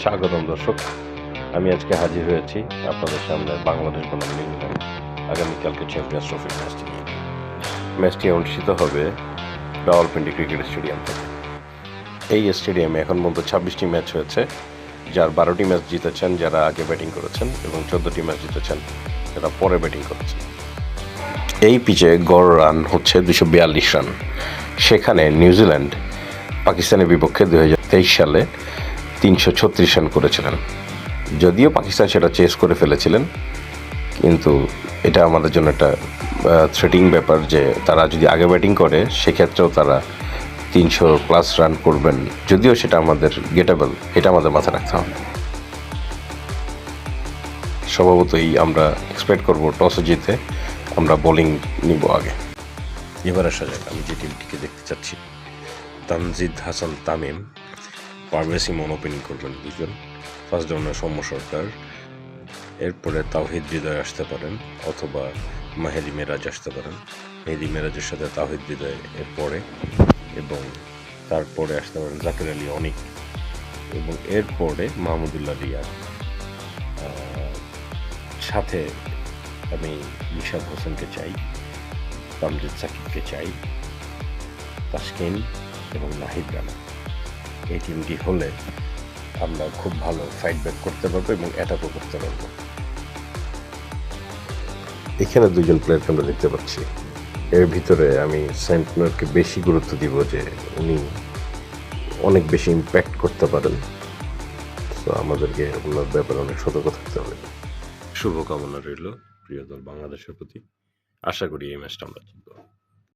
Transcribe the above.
স্বাগতম দর্শক, আমি আজকে হাজির হয়েছি আপনাদের সামনে বাংলাদেশ বনাম নিউজিল্যান্ড আগামীকালকে চ্যাম্পিয়ন্স ট্রফির ম্যাচটি নিয়ে। ম্যাচটি অনুষ্ঠিত হবে রাওয়ালপিন্ডি ক্রিকেট স্টেডিয়াম থেকে। এই স্টেডিয়ামে এখন পর্যন্ত 26টি ম্যাচ হয়েছে, যার 12টি ম্যাচ জিতেছেন যারা আগে ব্যাটিং করেছেন এবং 14টি ম্যাচ জিতেছেন যারা পরে ব্যাটিং করেছেন। এই পিচে গড় রান হচ্ছে 242 রান। সেখানে নিউজিল্যান্ড পাকিস্তানের বিপক্ষে 2023 সালে 336 রান করেছিলেন। যদিও পাকিস্তান সেটা চেস করে ফেলেছিলেন, কিন্তু এটা আমাদের জন্য একটা থ্রেটিং ব্যাপার যে তারা যদি আগে ব্যাটিং করে সেক্ষেত্রেও তারা 300+ রান করবেন, যদিও সেটা আমাদের গেটেবল, এটা আমাদের মাথায় রাখতে হবে। স্বভাবতই আমরা এক্সপেক্ট করব টসে জিতে আমরা বোলিং নিব আগে। এবার আসা যাক আমি যে টিমটিকে দেখতে চাচ্ছি। তানজিদ হাসান তামিম, পারভেজ ইমন ওপেনিং করবেন দুজন। ফার্স্ট ডাউনে সৌম্য সরকার, এরপরে তাওহিদ হৃদয় আসতে পারেন অথবা মেহেদি মেরাজ আসতে পারেন। মেহেদি মেরাজের সাথে তাওহিদ হৃদয় এরপরে, এবং তারপরে আসতে পারেন জাকির আলী অনিক, এবং এরপরে মাহমুদুল্লাহ রিয়াদ। সাথে আমি নিশাদ হোসেনকে চাই, তামজিদ সাকিবকে চাই, তাসকিন এবং নাহিদ রানা। এই টিমটি হলে আমরা খুব ভালো ফাইট ব্যাক করতে পারবো এবং অ্যাটাকও করতে পারবো। এখানে দুজন প্লেয়ারকে আমরা দেখতে পাচ্ছি। এর ভিতরে আমি সেন্টনারকে বেশি গুরুত্ব দিব যে উনি অনেক বেশি ইম্প্যাক্ট করতে পারেন, তো আমাদেরকে ওনার ব্যাপারে অনেক সতর্ক থাকতে হবে। শুভকামনা রইল প্রিয় দল বাংলাদেশের প্রতি। আশা করি এই ম্যাচটা আমরা জিতব।